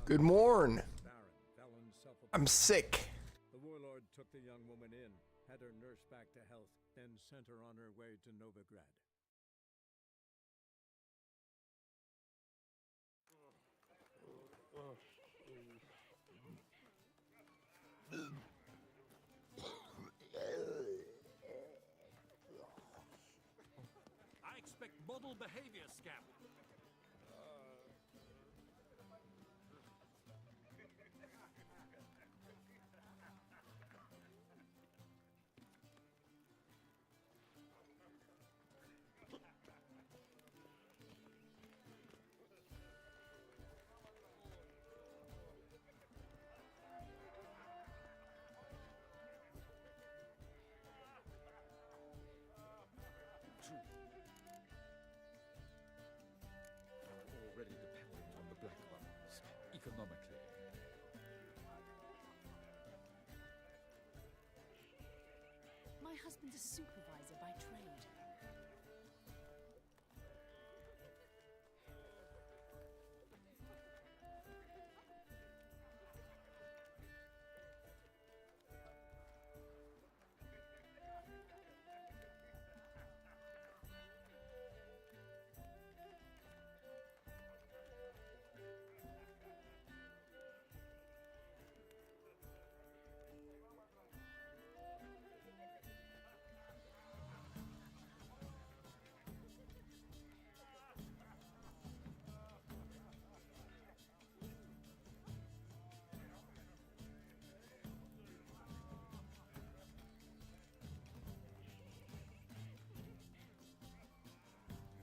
Good morn. I'm sick. The warlord took the young woman in, had her nursed back to health, then sent her on her way to Novigrad. I expect model behavior, Scamp. Already dependent on the black ones, economically. My husband's a supervisor by trade.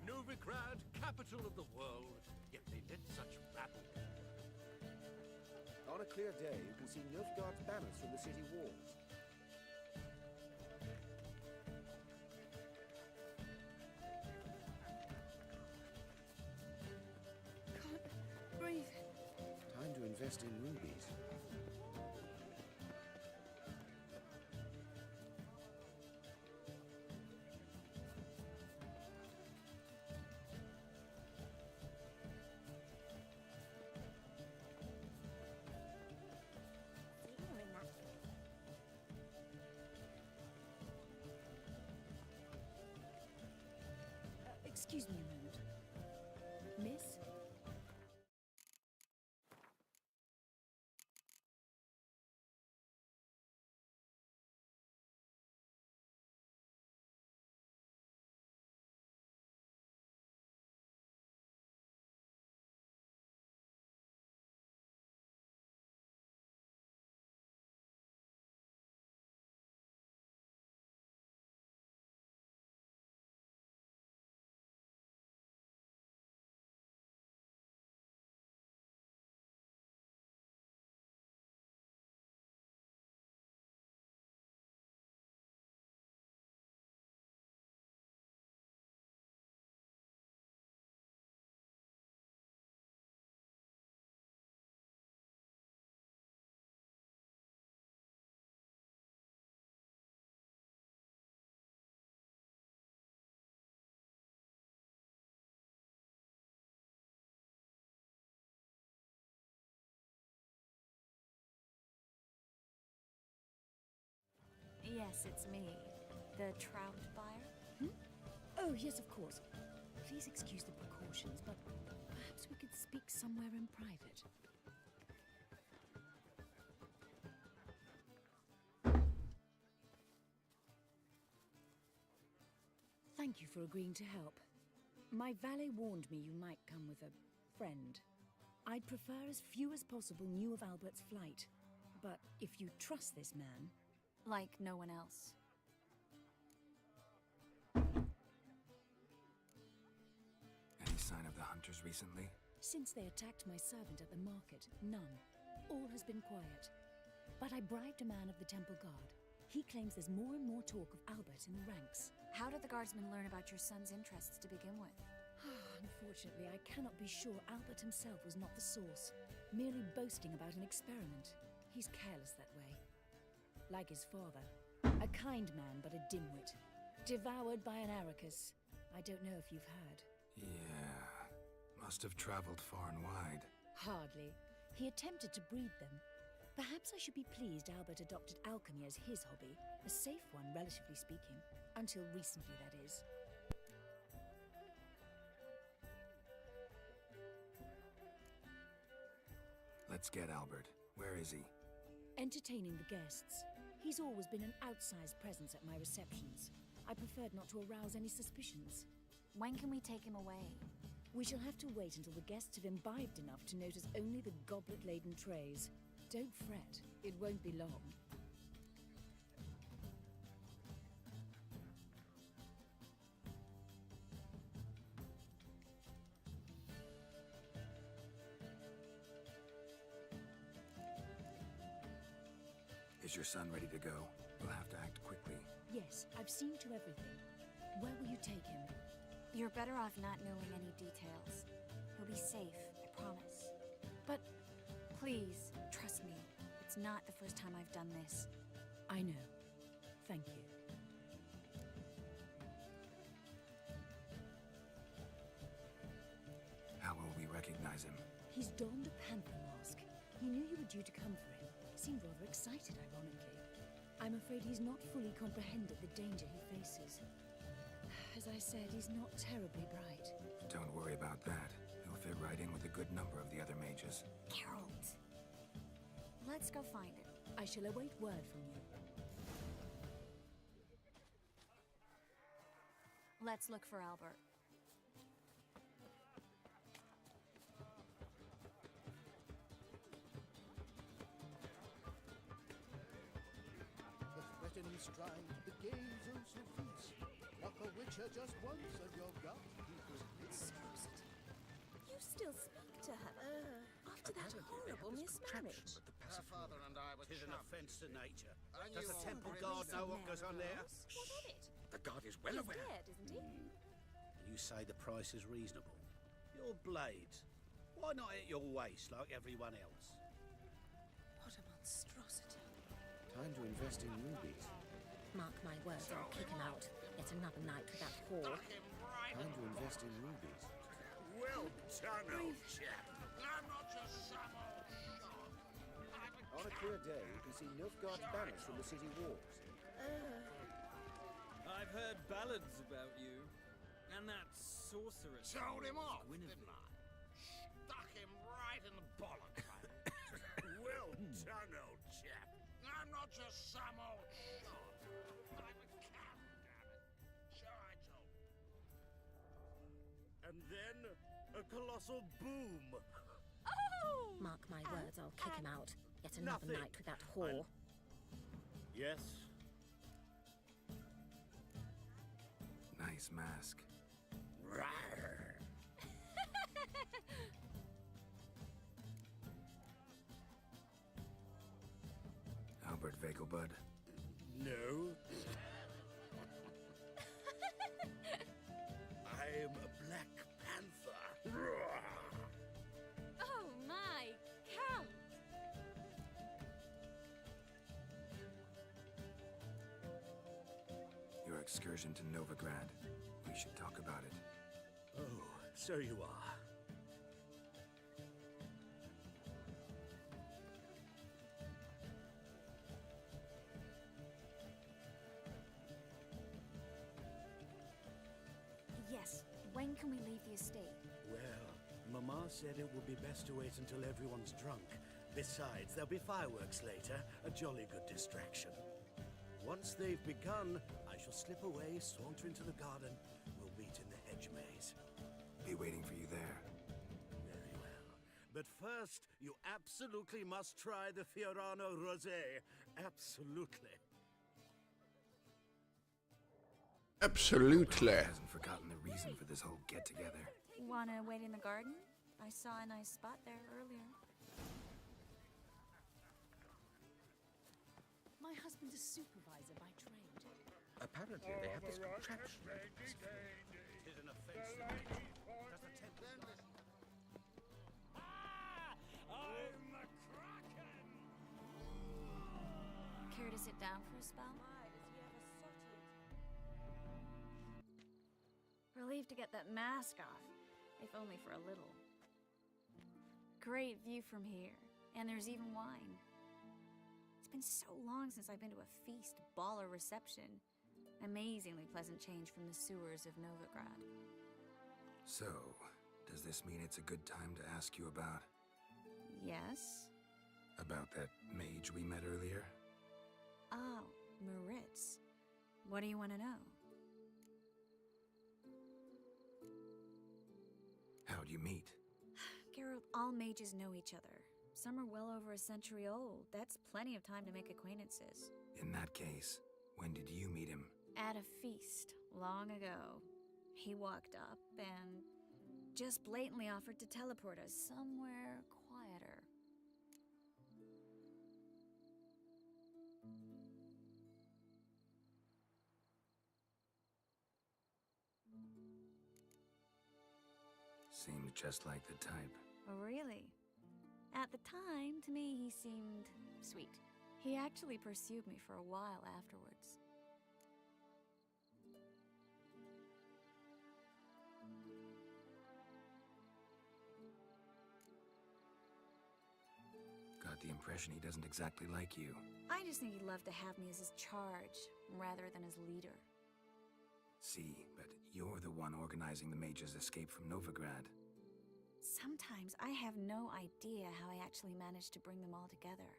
Novigrad, capital of the world, yet they let such rabble. On a clear day, you can see Nilfgaard's banners from the city walls. Can't breathe. Time to invest in rubies. Excuse me a moment. Miss? Yes, it's me. The trout buyer? Oh, yes, of course. Please excuse the precautions, but perhaps we could speak somewhere in private. Thank you for agreeing to help. My valet warned me you might come with a friend. I'd prefer as few as possible knew of Albert's flight. But if you trust this man... Like no one else. Any sign of the hunters recently? Since they attacked my servant at the market, none. All has been quiet. But I bribed a man of the Temple Guard. He claims there's more and more talk of Albert in the ranks. How did the guardsmen learn about your son's interests to begin with? Unfortunately, I cannot be sure Albert himself was not the source, merely boasting about an experiment. He's careless that way. Like his father. A kind man, but a dimwit. Devoured by an Arrakis. I don't know if you've heard. Yeah. Must have traveled far and wide. Hardly. He attempted to breed them. Perhaps I should be pleased Albert adopted alchemy as his hobby. A safe one, relatively speaking. Until recently, that is. Let's get Albert. Where is he? Entertaining the guests. He's always been an outsized presence at my receptions. I preferred not to arouse any suspicions. When can we take him away? We shall have to wait until the guests have imbibed enough to notice only the goblet-laden trays. Don't fret, it won't be long. Is your son ready to go? We'll have to act quickly. Yes, I've seen to everything. Where will you take him? You're better off not knowing any details. He'll be safe, I promise. But please, trust me. It's not the first time I've done this. I know. Thank you. How will we recognize him? He's donned a panther mask. He knew you were due to come for him. Seemed rather excited, ironically. I'm afraid he's not fully comprehended the danger he faces. As I said, he's not terribly bright. Don't worry about that. He'll fit right in with a good number of the other mages. Geralt! Let's go find him. I shall await word from you. Let's look for Albert. The threatening stride, the gaze oh so fierce. Knock a witcher just once and you're got people. You still speak to her after that horrible mismarriage. Her father and I were Tis an offence to nature. Does the temple guard know what goes on there? What of it? The guard is well He's aware. dead, isn't he? You say the price is reasonable. Your blade. Why not at your waist like everyone else? What a monstrosity. Time to invest in rubies. Mark my words, I'll kick him out. Yet another night with that whore. Time to invest in rubies. Well done, old chap. I'm not just some old shot. On a clear day, you can see Nilfgaard's banners from the city walls. I've heard ballads about you. And that sorceress. Told him off, didn't I? Stuck him right in the bollocks. Well done, old chap. I'm not just some old shot. I'm a cat, damn it. So I told him. And then a colossal boom. Oh! Mark my words, I'll kick him out. Yet another Nothing. night with that whore. Yes. Nice mask. Rawr. Albert Vegelbud. No. I am a Black Panther. Oh my, Count! Your excursion to Novigrad. We should talk about it. Oh, so you are. Yes, when can we leave the estate? Well, Mama said it would be best to wait until everyone's drunk. Besides, there'll be fireworks later, a jolly good distraction. Once they've begun, I shall slip away, saunter into the garden. We'll meet in the hedge maze. Be waiting for you there. Very well. But first, you absolutely must try the Fiorano Rosé. Absolutely. Absolutely. Hasn't forgotten the reason for this whole get-together. Wanna wait in the garden? I saw a nice spot there earlier. My husband's a supervisor by trade. Apparently, they have this contraption. It is an offense. Just attempt that. I'm a kraken! Care to sit down for a spell? Relieved to get that mask off, if only for a little. Great view from here, and there's even wine. It's been so long since I've been to a feast, ball, or reception. Amazingly pleasant change from the sewers of Novigrad. So, does this mean it's a good time to ask you about... Yes? About that mage we met earlier? Oh, Maritz. What do you want to know? How'd you meet? Geralt, all mages know each other. Some are well over a century old. That's plenty of time to make acquaintances. In that case, when did you meet him? At a feast, long ago. He walked up and just blatantly offered to teleport us somewhere quieter. Seemed just like the type. Oh, really? At the time, to me, he seemed sweet. He actually pursued me for a while afterwards. Got the impression he doesn't exactly like you. I just think he'd love to have me as his charge, rather than his leader. See, but you're the one organizing the mage's escape from Novigrad. Sometimes I have no idea how I actually managed to bring them all together.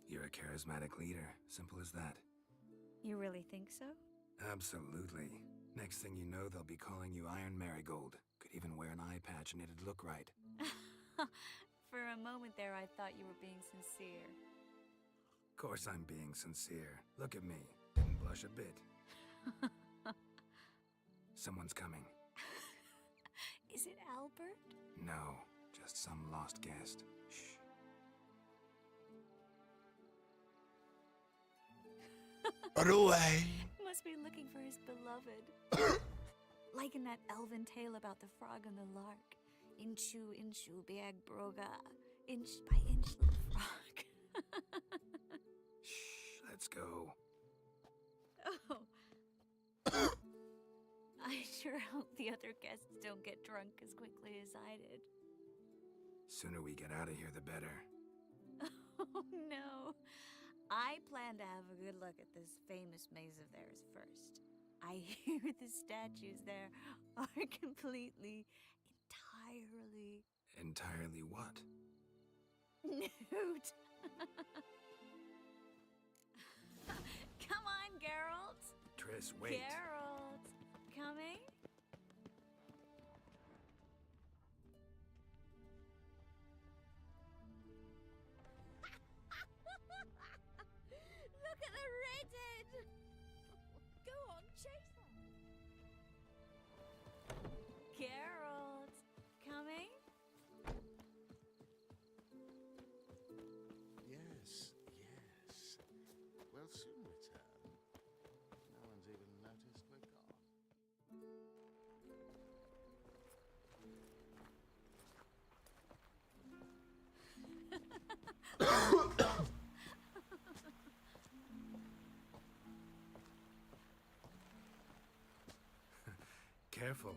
You're a charismatic leader. Simple as that. You really think so? Absolutely. Next thing you know, they'll be calling you Iron Marigold. Could even wear an eye patch and it'd look right. For a moment there, I thought you were being sincere. Of course I'm being sincere. Look at me. Didn't blush a bit. Someone's coming. Is it Albert? No, just some lost guest. Shh. Run away. Must be looking for his beloved. Like in that elven tale about the frog and the lark. Inchu, inchu, beag broga. Inch by inch, little frog. Shh, let's go. Oh. I sure hope the other guests don't get drunk as quickly as I did. Sooner we get out of here, the better. Oh, no. I plan to have a good look at this famous maze of theirs first. I hear the statues there are completely, entirely... Entirely what? Nude. Come on, Geralt. Triss, wait. Geralt. Coming? Look at the redhead! Go on, chase her! Geralt. Coming? Yes, yes. We'll soon return. No one's even noticed we're gone. Careful.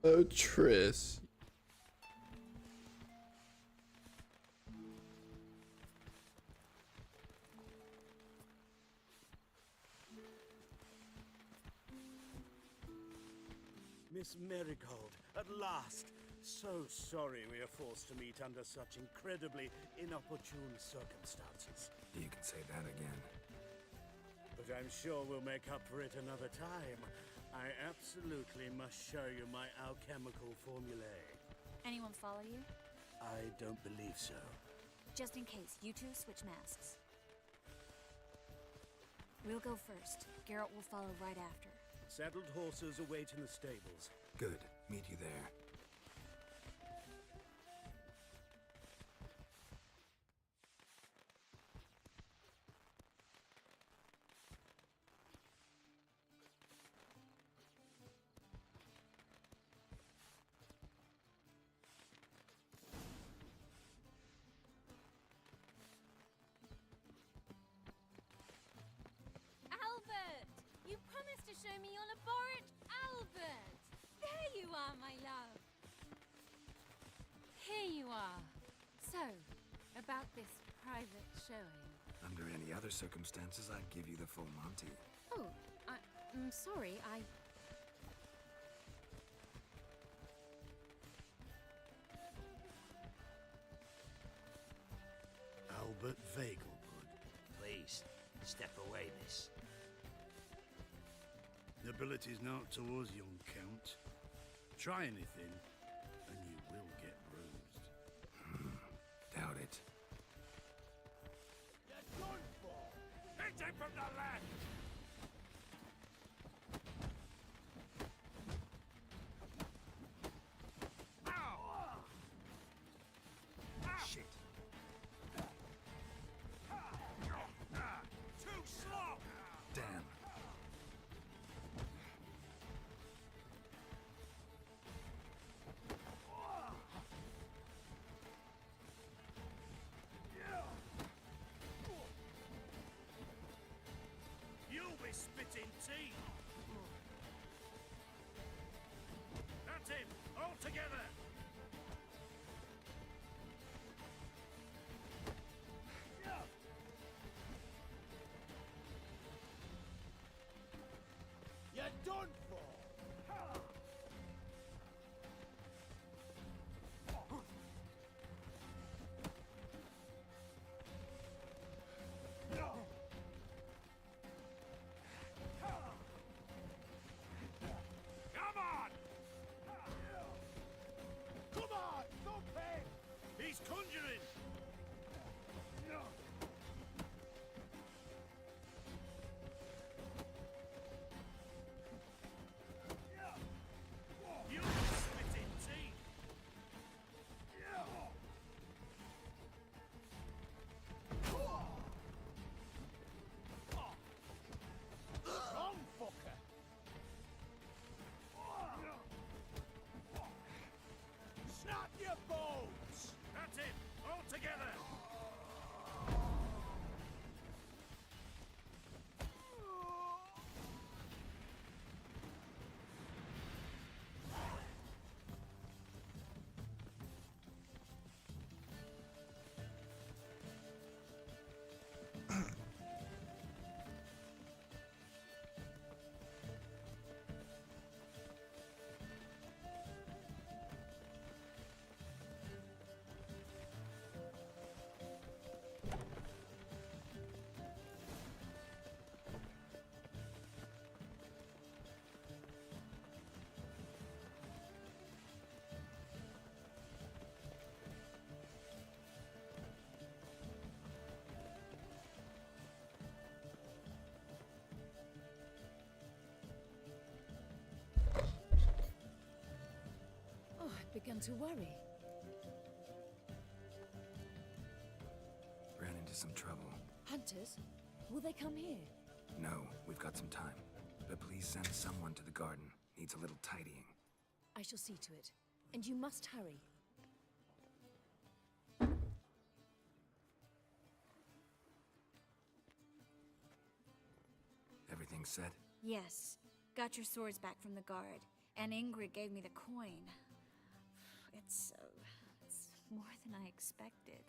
Oh, Triss. Miss Marigold, at last. So sorry we are forced to meet under such incredibly inopportune circumstances. You can say that again. But I'm sure we'll make up for it another time. I absolutely must show you my alchemical formulae. Anyone follow you? I don't believe so. Just in case, you two switch masks. We'll go first. Garrett will follow right after. Saddled horses await in the stables. Good. Meet you there. Albert! You promised to show me your laboratory. Albert! There you are, my love. Here you are. So, about this private showing. Under any other circumstances, I'd give you the full Monty. Oh, I'm sorry, Albert Vagelwood. Please, step away, miss. Nobility's not towards young Count. Try anything, and you will get bruised. Doubt it. You're done for! Hit him from the left! Shit. Too slow! Damn. You'll be spitting tea! That's it! All together! You're done for! Come on! Come on! Don't pay! He's conjuring! You'll be spitting tea! Wrong fucker! Snap your bones! That's it! All together! Oh, I've begun to worry. Ran into some trouble. Hunters? Will they come here? No, we've got some time. But please send someone to the garden. Needs a little tidying. I shall see to it. And you must hurry. Everything set? Yes. Got your swords back from the guard. And Ingrid gave me the coin. It's more than I expected.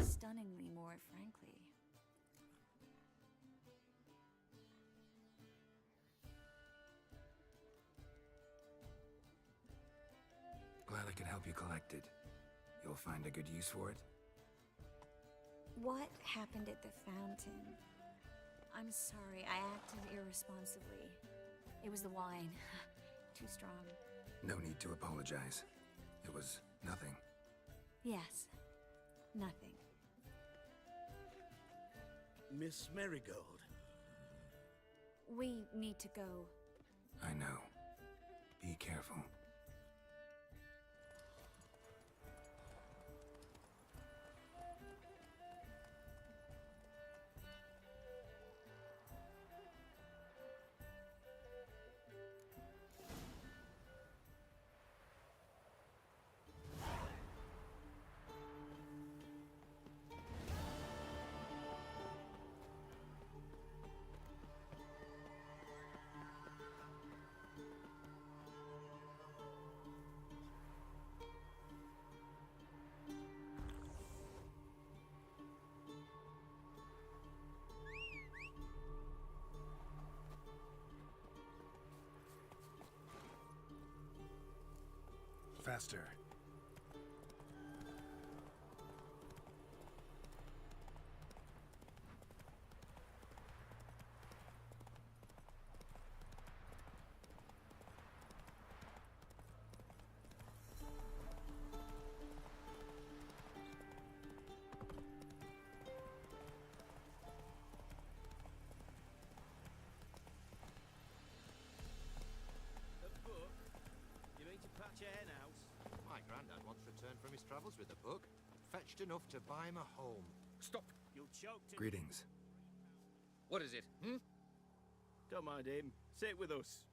Stunningly more, frankly. Glad I could help you collect it. You'll find a good use for it? What happened at the fountain? I'm sorry, I acted irresponsibly. It was the wine. Too strong. No need to apologize. It was nothing. Yes. Nothing. Miss Marigold. We need to go. I know. Be careful. Faster. My granddad once returned from his travels with a book. Fetched enough to buy him a home. Stop! You'll choke to... Greetings. What is it, Don't mind him. Sit with us.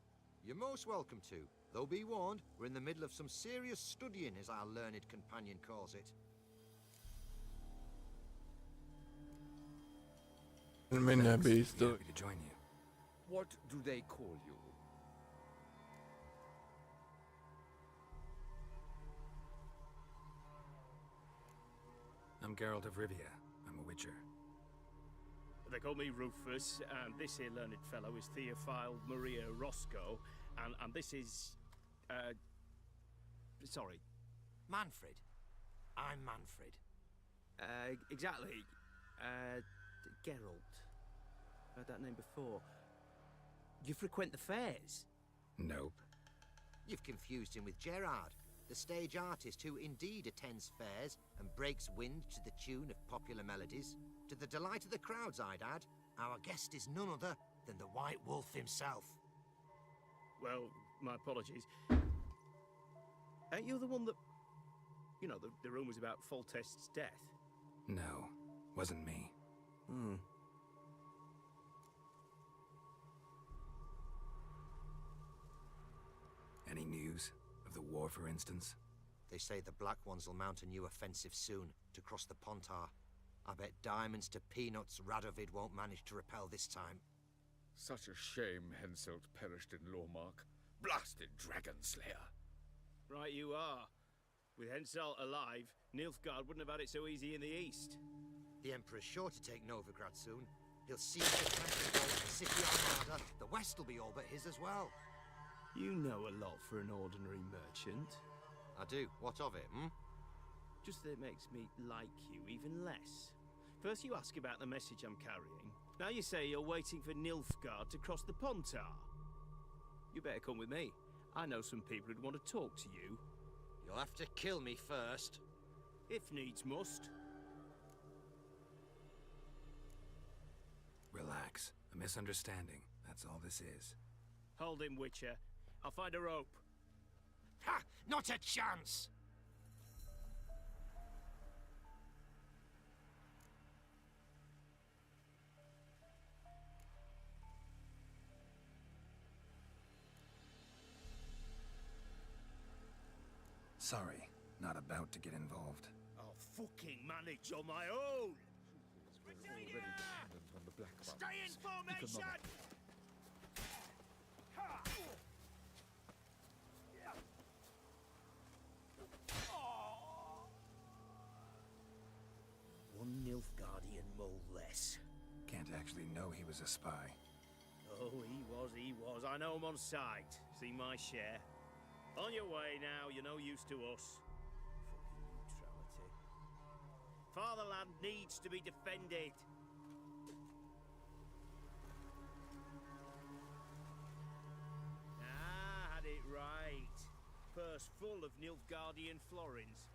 You're most welcome to. Though be warned, we're in the middle of some serious studying, as our learned companion calls it. May not be still. Happy to join you. What do they call you? I'm Geralt of Rivia. I'm a witcher. They call me Rufus, and this here learned fellow is Theophile Maria Roscoe, and this is... sorry. Manfred. I'm Manfred. Exactly. Geralt. Heard that name before. You frequent the fairs? Nope. You've confused him with Gerard, the stage artist who indeed attends fairs and breaks wind to the tune of popular melodies. To the delight of the crowds, I'd add, our guest is none other than the White Wolf himself. Well, my apologies. Ain't you the one that... You know, the rumours about Foltest's death? No, wasn't me. Any news? Of the war, for instance? They say the Black Ones will mount a new offensive soon to cross the Pontar. I bet diamonds to peanuts Radovid won't manage to repel this time. Such a shame Henselt perished in Lormark. Blasted dragon slayer. Right you are. With Henselt alive, Nilfgaard wouldn't have had it so easy in the east. The Emperor's sure to take Novigrad soon. He'll seize the temple, the city armada. The west will be all but his as well. You know a lot for an ordinary merchant. I do. What of it, Just that it makes me like you even less. First you ask about the message I'm carrying. Now you say you're waiting for Nilfgaard to cross the Pontar. You better come with me. I know some people who'd want to talk to you. You'll have to kill me first. If needs must. Relax. A misunderstanding. That's all this is. Hold him, Witcher. I'll find a rope. Ha! Not a chance! Sorry, not about to get involved. I'll fucking manage on my own! Already dependent on the Black Ones. Stay in formation! Economic. actually know he was a spy. Oh, he was. I know him on sight. Seen my share. On your way now, you're no use to us. Fucking neutrality. Fatherland needs to be defended. Ah, had it right. Purse full of Nilfgaardian florins.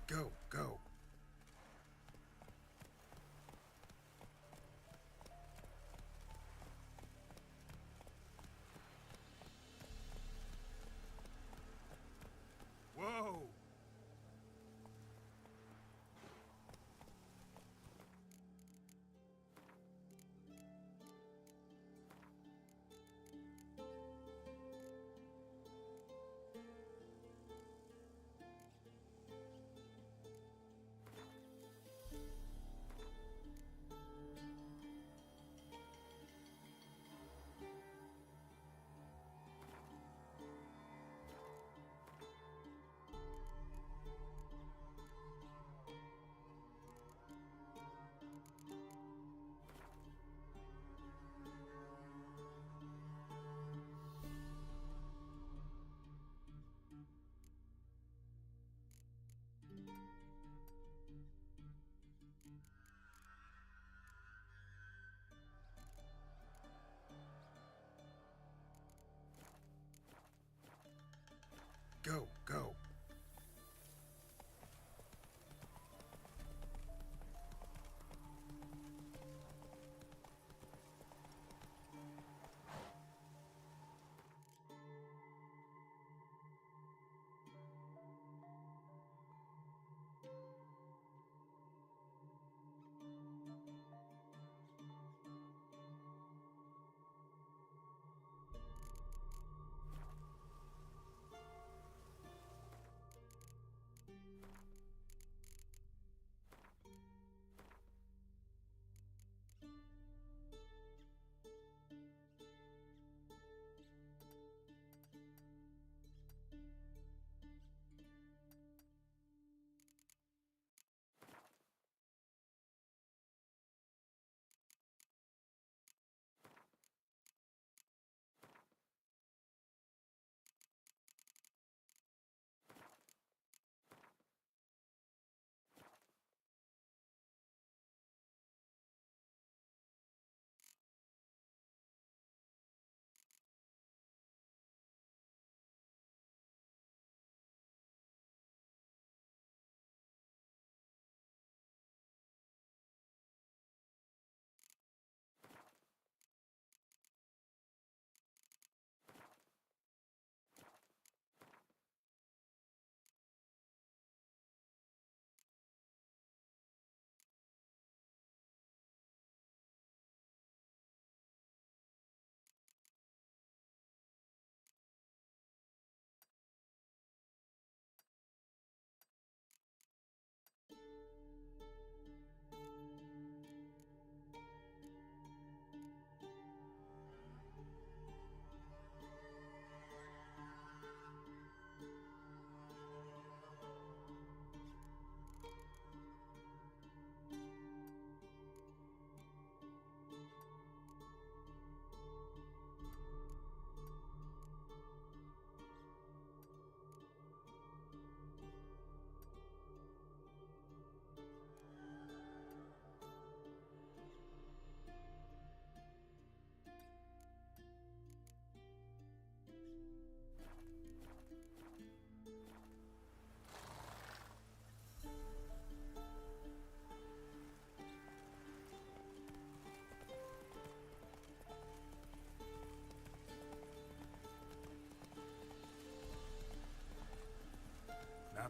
Go, go. Whoa!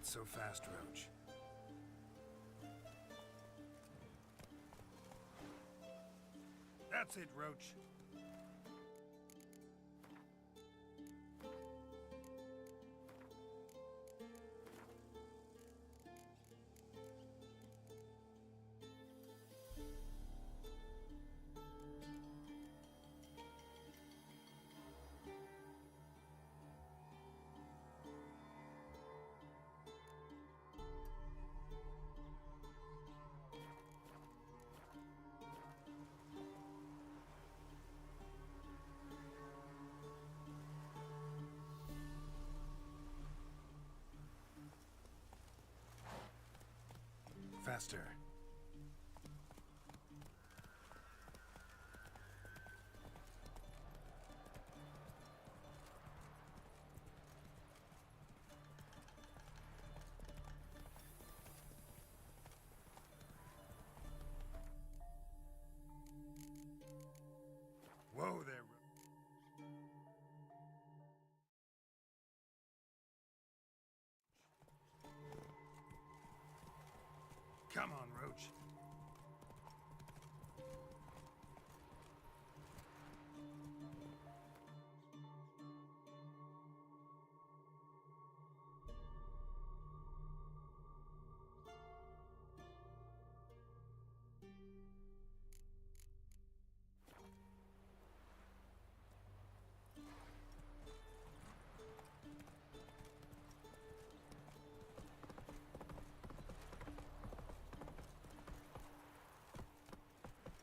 so fast, Roach. That's it, Roach. Faster. Whoa there. Come on, Roach.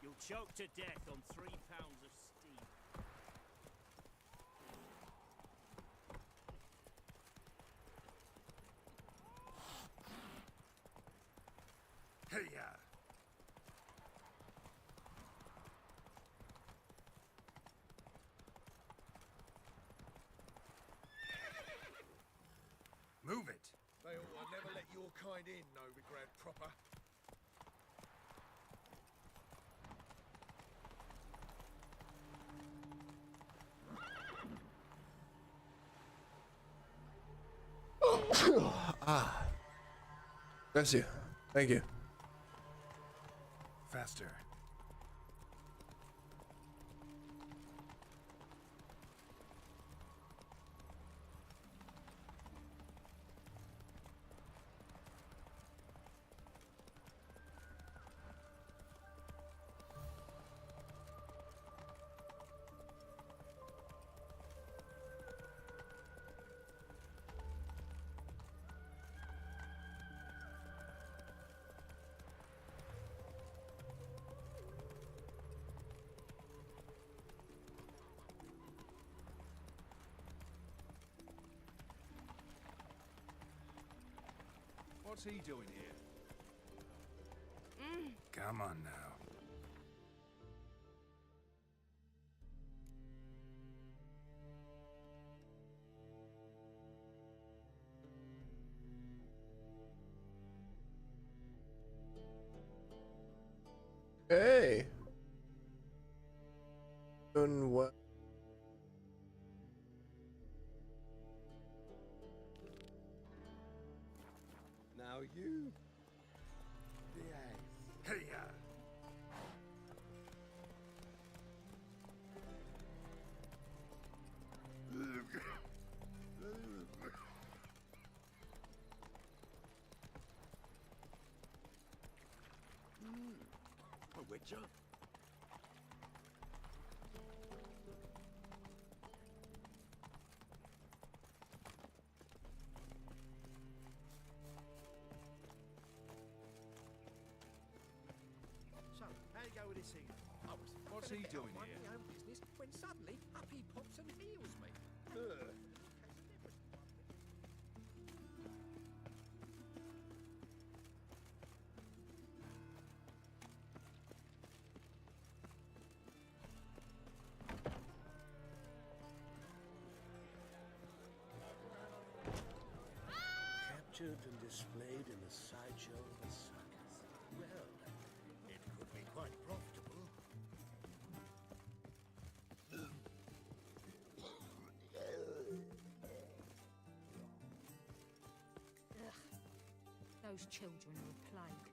You'll choke to death on 3 pounds of steam. Hey-ya! Move it! They ought to never let your kind in, no regret proper. Ah. Bless you. Thank you. Faster. What's he doing here? Come on now. Hey. Doing what? Now you behave. Hey-ya! A witcher? So, how you go with this evening? What's he doing here? My own business when suddenly up he pops and heals me. Captured and displayed in the sideshow of a circus. Well, it could be quite profitable. those children are a plague.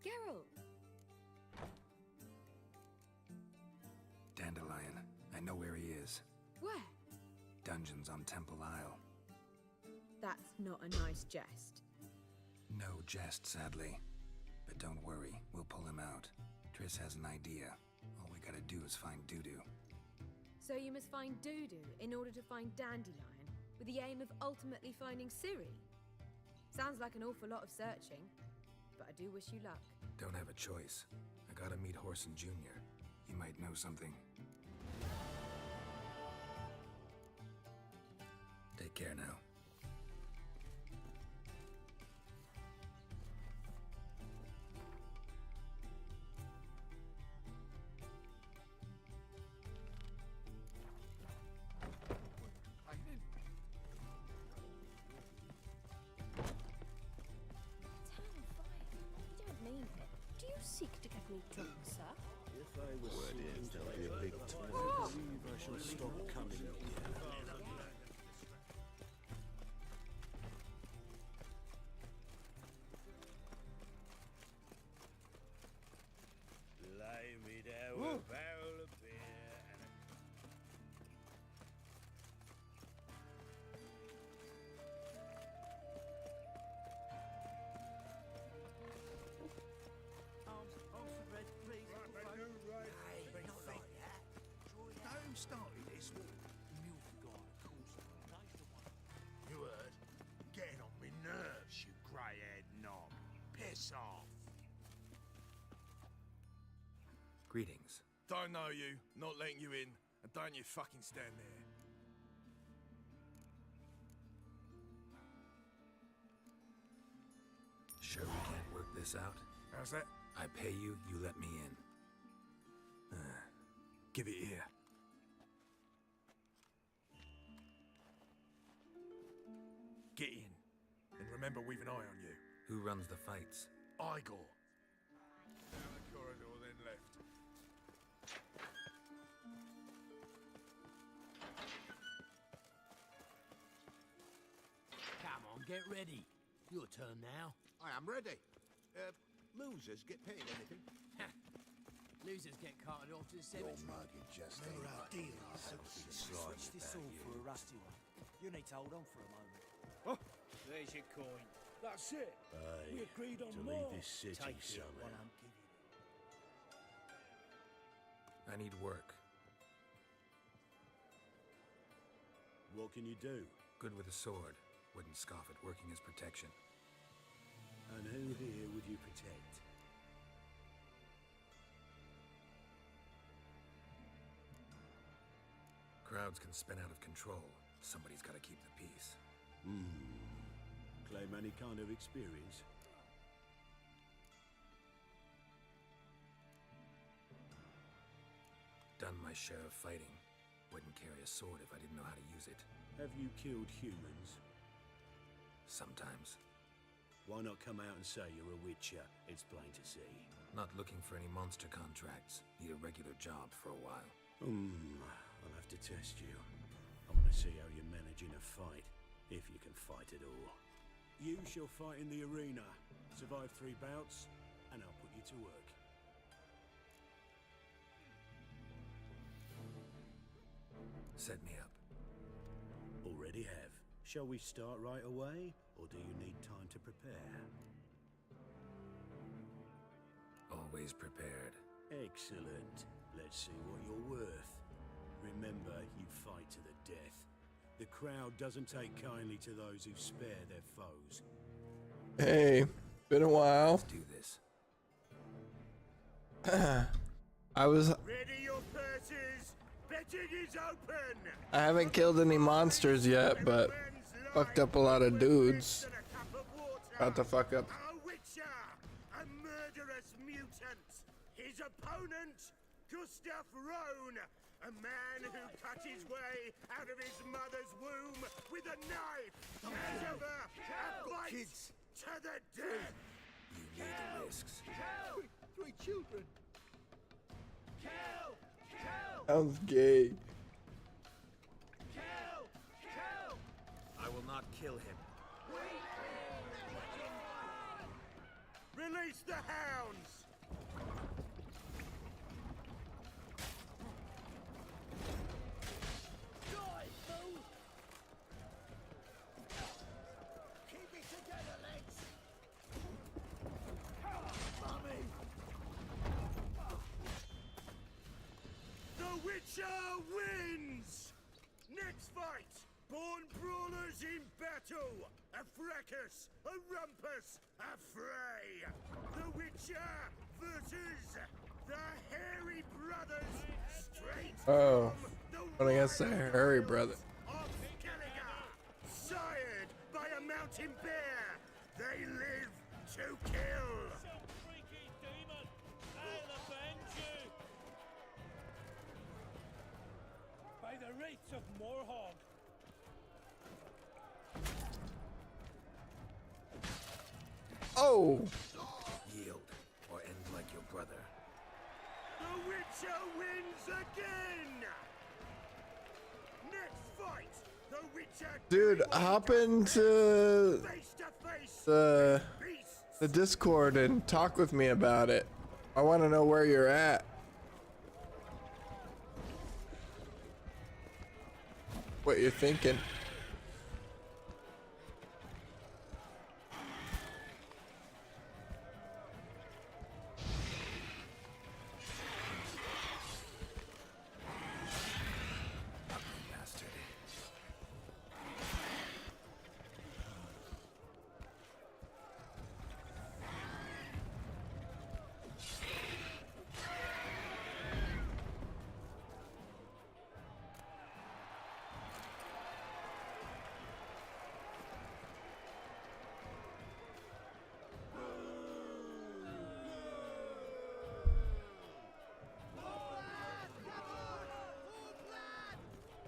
Geralt! Dandelion. I know where he is. Where? Dungeons on Temple Isle. That's not a nice jest. No jest, sadly. But don't worry, we'll pull him out. Triss has an idea. All we gotta do is find Dudu. So you must find Dudu in order to find Dandelion, with the aim of ultimately finding Ciri? Sounds like an awful lot of searching, but I do wish you luck. Don't have a choice. I gotta meet Horson Jr. He might know something. Take care now. Do you seek to get me drunk, sir? If I was seeking to be a big time, I believe I shall stop coming here. Lay me down with a barrel of beer and a... Who started this war? Nilfgaard, of course. You heard? Getting on me nerves, you grey-haired knob. Piss off. Greetings. Don't know you, not letting you in, and don't you fucking stand there. Sure we can't work this out? How's that? I pay you, you let me in. Give it here. Get in. And remember, we've an eye on you. Who runs the fights? Igor. Down the corridor, then left. Come on, get ready. Your turn now. I am ready. Losers get paid anything? Losers get carted off to the cemetery. Remember our deal? Switch this all for a rusty one. You need to hold on for a moment. Oh, there's your coin. That's it. We agreed on to more. leave this city, Take it, summer. what I'm giving you. I need work. What can you do? Good with a sword. Wouldn't scoff at working as protection. And who here would you protect? Crowds can spin out of control. Somebody's gotta keep the peace. Claim any kind of experience? Done my share of fighting. Wouldn't carry a sword if I didn't know how to use it. Have you killed humans? Sometimes. Why not come out and say you're a witcher? It's plain to see. Not looking for any monster contracts. Need a regular job for a while. I'll have to test you. I want to see how you manage in a fight, if you can fight at all. You shall fight in the arena, survive 3 bouts, and I'll put you to work. Set me up. Already have. Shall we start right away, or do you need time to prepare? Always prepared. Excellent. Let's see what you're worth. Remember, you fight to the death. The crowd doesn't take kindly to those who spare their foes. Hey, been a while. Let's do this. I was. Ready your purses. Betting is open. I haven't killed any monsters yet, but fucked up a lot of dudes. About to fuck up. A witcher, a murderous mutant. His opponent, Gustav Rohn, a man who cut his way out of his mother's womb with a knife. As ever, a bite to the death. You need the risks. Three children. Sounds gay. I will not I'd kill him. Release the hounds! Die, fool! Keep it together, lads! Mummy! The Witcher wins! Next fight! Born brawlers in battle! A fracas! A rumpus! A fray! The Witcher versus the Hairy Brothers! Straight Oh, from the I guess the Harry brother. of Skellige! Sired by a mountain bear! They live to kill! Some freaky demon! I'll avenge you! By the rates of Morhog! Oh! Yield, or end like your brother. The Witcher wins again! Next fight, the Witcher Dude, hop into the Discord and talk with me about it. I want to know where you're at. What you're thinking. Bastard.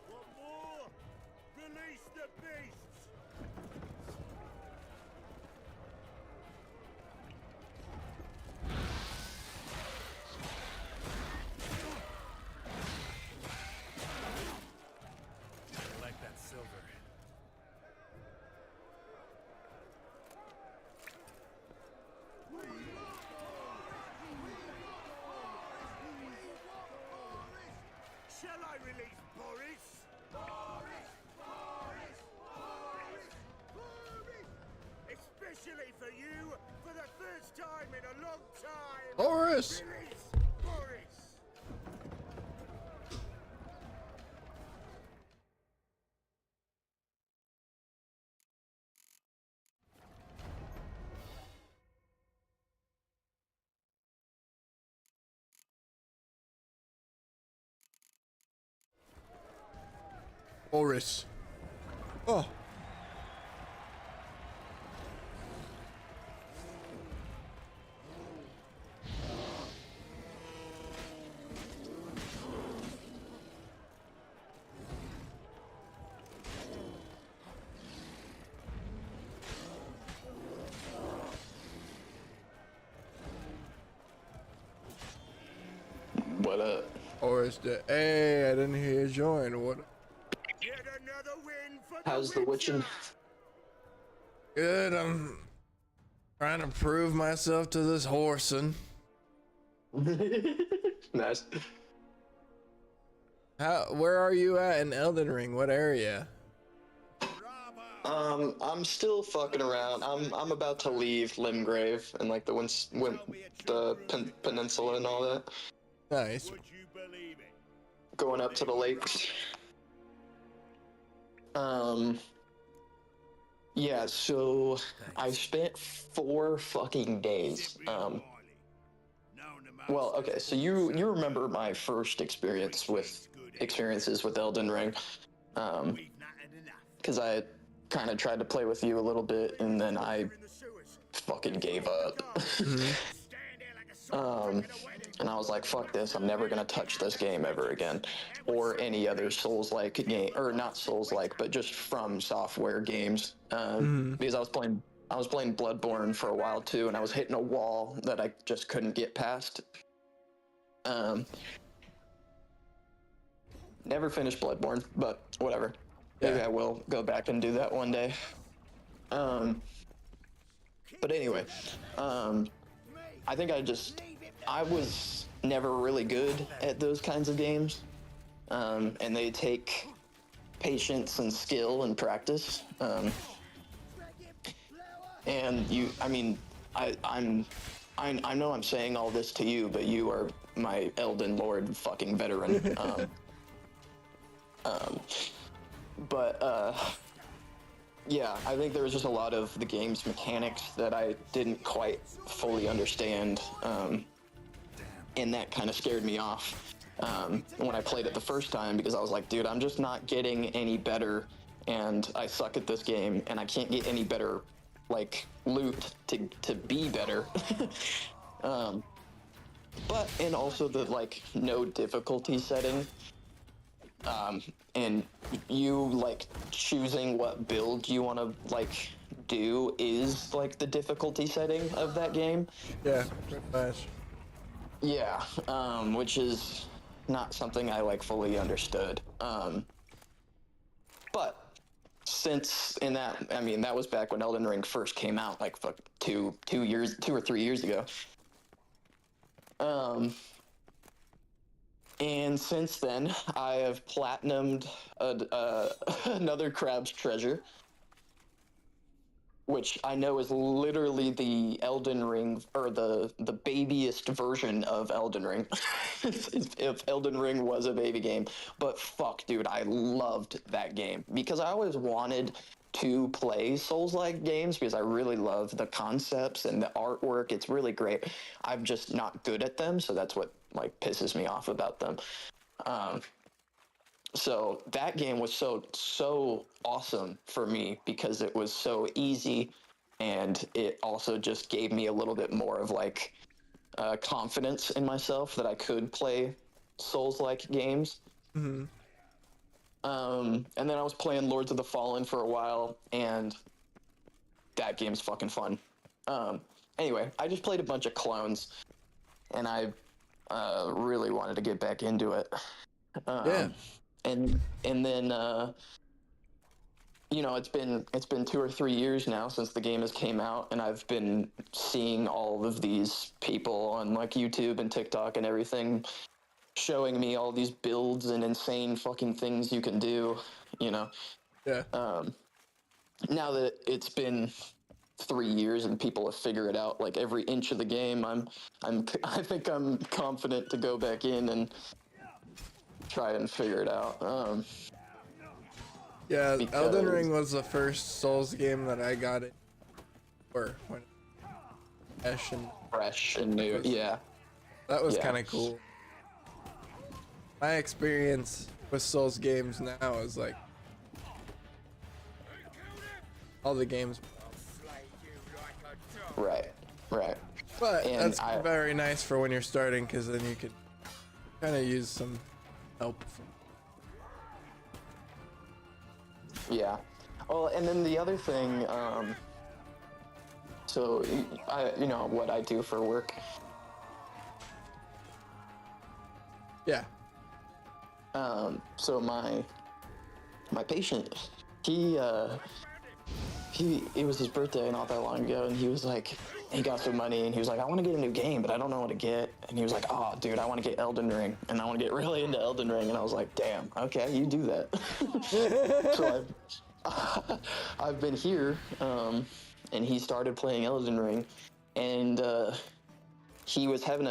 One more! Release the beasts! I like that silver. Shall I release Boris? Boris! Boris! Boris! Boris! Especially for you, for the first time in a long time! Boris! Release Boris! Boris. Oh. What up? Boris, hey, I didn't hear you join. What? Yet another win for How's the witching? Good. I'm trying to prove myself to this horsing. Nice. Where are you at in Elden Ring? What area? I'm still fucking around. I'm about to leave Limgrave and like the peninsula and all that. Nice. Going up to the lakes. Yeah, so I spent 4 fucking days. Well, okay, so you remember my first experiences with Elden Ring. Because I kind of tried to play with you a little bit and then I fucking gave up. And I was like, fuck this, I'm never gonna touch this game ever again. Or any other Souls-like game, or not Souls-like, but just From Software games. Because I was playing Bloodborne for a while too, and I was hitting a wall that I just couldn't get past. Never finished Bloodborne, but whatever. Maybe I will go back and do that one day. But anyway, I think I was never really good at those kinds of games. And they take patience and skill and practice. And I know I'm saying all this to you, but you are my Elden Lord fucking veteran. Yeah, I think there was just a lot of the game's mechanics that I didn't quite fully understand, and that kind of scared me off when I played it the first time, because I was like, dude, I'm just not getting any better, and I suck at this game, and I can't get any better, like, loot to be better. And also the, like, no difficulty setting. And you, like, choosing what build you want to, like, do is, like, the difficulty setting of that game. Yeah, pretty much. Yeah, which is not something I, like, fully understood. But since that was back when Elden Ring first came out, like, 2 or 3 years ago. And since then, I have platinumed another Crab's Treasure, which I know is literally the Elden Ring, or the babyest version of Elden Ring, if Elden Ring was a baby game. But fuck, dude, I loved that game, because I always wanted to play Souls-like games, because I really love the concepts and the artwork. It's really great. I'm just not good at them, so that's what, like, pisses me off about them. So that game was so awesome for me, because it was so easy, and it also just gave me a little bit more of, like, confidence in myself that I could play Souls-like games. Mm-hmm. And then I was playing Lords of the Fallen for a while, and that game's fucking fun. Anyway, I just played a bunch of clones, and I really wanted to get back into it. Yeah. And then it's been 2 or 3 years now since the game has came out, and I've been seeing all of these people on, like, YouTube and TikTok and everything showing me all these builds and insane fucking things you can do, Yeah. Now that it's been 3 years and people have figured out, like, every inch of the game, I think I'm confident to go back in and try and figure it out. Yeah, Elden Ring was the first Souls game that I got it for, when fresh and new. Yeah, that was kind of cool. My experience with Souls games now is, like, all the games. Right. But that's very nice for when you're starting, because then you could kind of use some help. Yeah. Well, and then the other thing, so what I do for work. Yeah. So my patient, it was his birthday not that long ago, and he was like, he got some money, and he was like, I want to get a new game, but I don't know what to get. And he was like, oh, dude, I want to get Elden Ring, and I want to get really into Elden Ring. And I was like, damn, okay, you do that. So I've been here, and he started playing Elden Ring, and he was having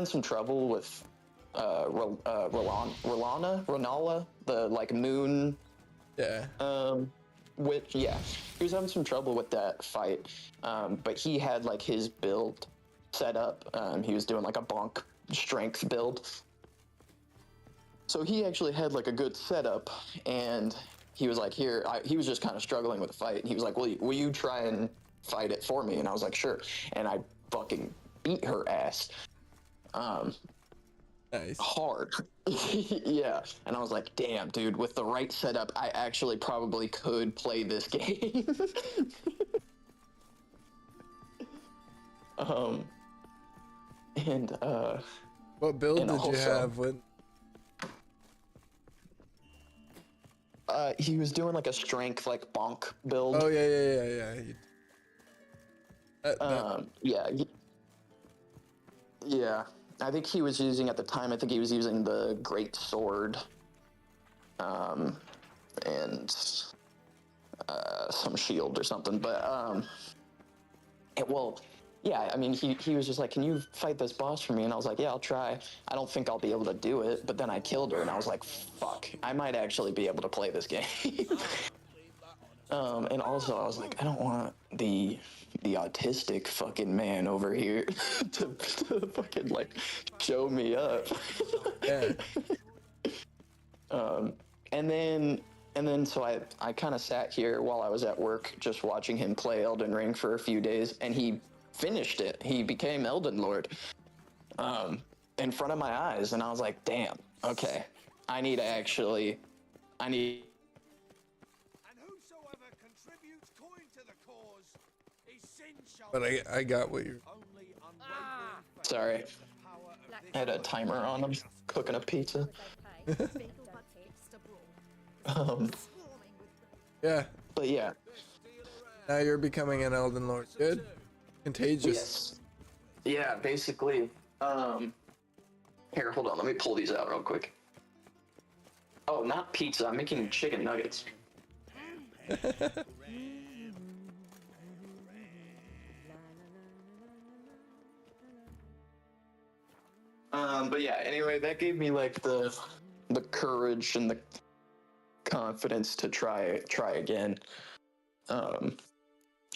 some trouble with R'Nala, the, like, moon. Yeah. He was having some trouble with that fight, but he had, like, his build set up. He was doing, like, a bonk strength build, so he actually had, like, a good setup, and he was like, he was just kind of struggling with the fight, and he was like, will you try and fight it for me? And I was like, sure. And I fucking beat her ass. Nice. Hard. Yeah. And I was like, damn, dude, with the right setup, I actually probably could play this game. What build did you have with? He was doing like a strength like bonk build. Oh yeah. Yeah. Yeah. I think he was using at the time. I think he was using the great sword, and some shield or something. But well, yeah. I mean, he was just like, "Can you fight this boss for me?" And I was like, "Yeah, I'll try. I don't think I'll be able to do it." But then I killed her, and I was like, "Fuck, I might actually be able to play this game." And also, I was like, I don't want the autistic fucking man over here to fucking like show me up. Yeah. And then so I kind of sat here while I was at work just watching him play Elden Ring for a few days, and he finished it. He became Elden Lord in front of my eyes, and I was like, damn, okay, I need. But I got what you. Sorry, I had a timer on. I'm cooking a pizza. Yeah. But yeah. Now you're becoming an Elden Lord. Good. Contagious. Yes. Yeah, basically. Here, hold on. Let me pull these out real quick. Oh, not pizza. I'm making chicken nuggets. But yeah, anyway, that gave me like the courage and the confidence to try again.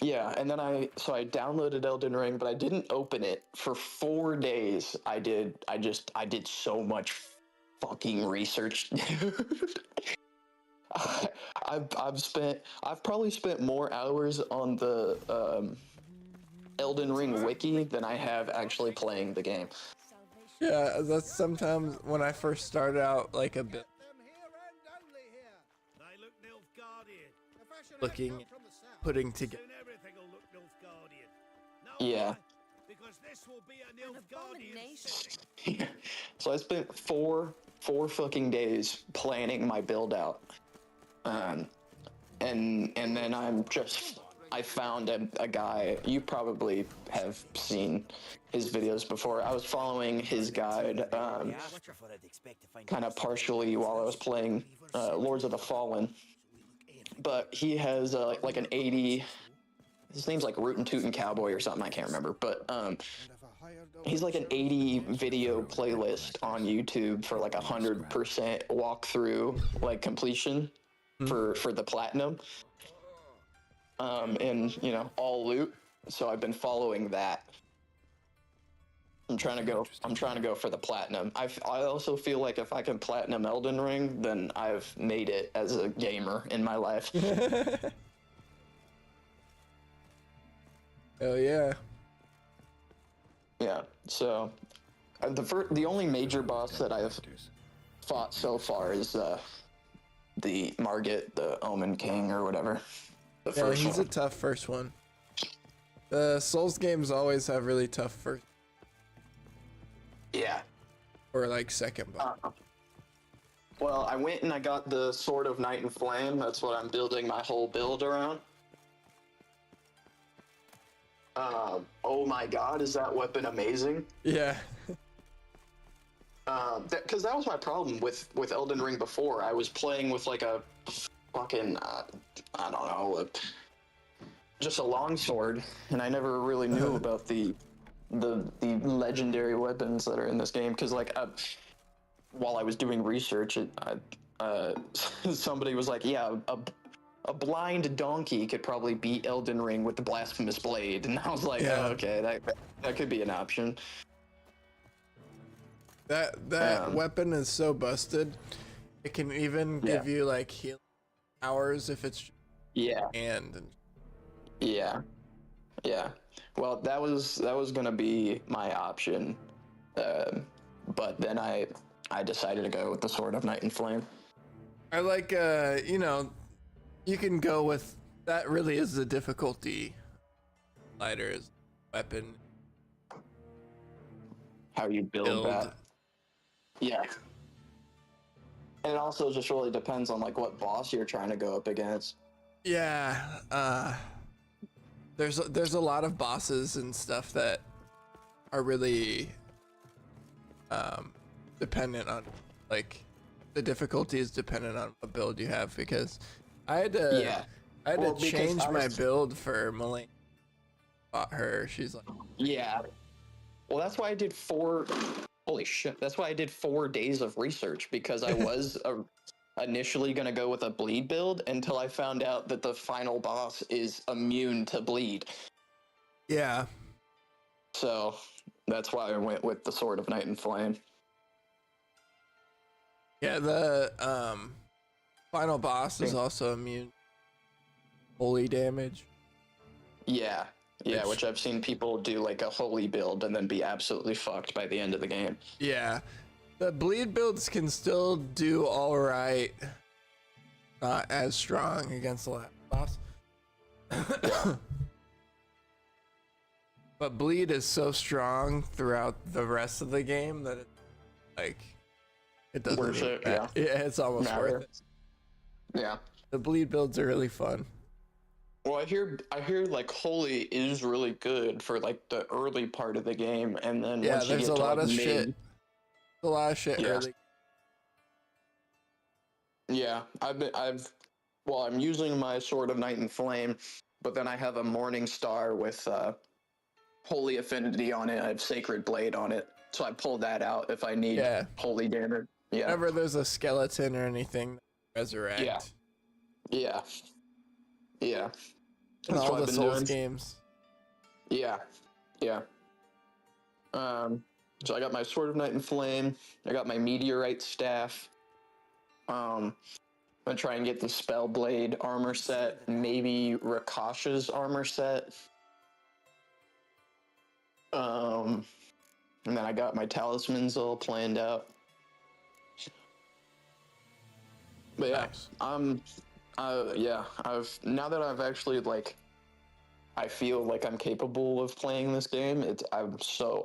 Yeah, and then I downloaded Elden Ring, but I didn't open it for 4 days. I did so much fucking research. I've probably spent more hours on the Elden Ring wiki than I have actually playing the game. Yeah, that's sometimes when I first started out like a bit looking, putting together. Yeah. So I spent four fucking days planning my build out, and then I found a guy. You probably have seen his videos before. I was following his guide, kind of partially while I was playing Lords of the Fallen, but he has like an 80. His name's like Rootin' Tootin' Cowboy or something. I can't remember, but he's like an 80 video playlist on YouTube for like 100% walkthrough, like completion for the platinum. And you know, all loot. So I've been following that. I'm trying to go for the platinum. I also feel like if I can platinum Elden Ring, then I've made it as a gamer in my life. Hell yeah. Yeah. So the only major boss that I've fought so far is the Margit, the Omen King or whatever. He's a tough first one. The Souls games always have really tough first. Yeah. Or like second boss. Well, I went and I got the Sword of Night and Flame. That's what I'm building my whole build around. Oh my god, is that weapon amazing? Yeah. Because that was my problem with Elden Ring before. I was playing with like a fucking, I don't know, just a longsword, and I never really knew about the legendary weapons that are in this game. Because like, while I was doing research, somebody was like, yeah, a blind donkey could probably beat Elden Ring with the Blasphemous Blade, and I was like, oh, okay, that could be an option. That weapon is so busted. It can even give you like healing hours if it's and yeah. Well, that was gonna be my option, but then I decided to go with the Sword of Night and Flame. I like you know, you can go with that. Really is the difficulty lighter is weapon. How you build that? Yeah. And it also just really depends on like what boss you're trying to go up against. Yeah, there's a lot of bosses and stuff that are really dependent on, like, the difficulty is dependent on what build you have, because I had to change my build for Malene. Bought her, she's like, yeah. Well, that's why I did 4. Holy shit! That's why I did 4 days of research, because I was initially gonna go with a bleed build until I found out that the final boss is immune to bleed. Yeah. So that's why I went with the Sword of Night and Flame. Yeah, the final boss is also immune holy damage. Yeah, yeah, which I've seen people do like a holy build and then be absolutely fucked by the end of the game. Yeah, the bleed builds can still do all right. Not as strong against the last boss. But bleed is so strong throughout the rest of the game that it doesn't worth it. Yeah, it's almost worth it. Yeah, the bleed builds are really fun. Well, I hear like holy is really good for like the early part of the game, and then once you there's get a to lot like of mid, shit. A lot of shit early. Yeah, I'm using my Sword of Night and Flame, but then I have a Morning Star with Holy Affinity on it. I have Sacred Blade on it, so I pull that out if I need holy damage. Yeah. Whenever there's a skeleton or anything, resurrect. Yeah. Yeah. Yeah. And all the Souls games. Yeah. Yeah. So I got my Sword of Night and Flame. I got my Meteorite Staff. I'm gonna try and get the Spellblade armor set, maybe Rakasha's armor set. And then I got my talismans all planned out. But yeah, now that I've actually like, I feel like I'm capable of playing this game. I'm so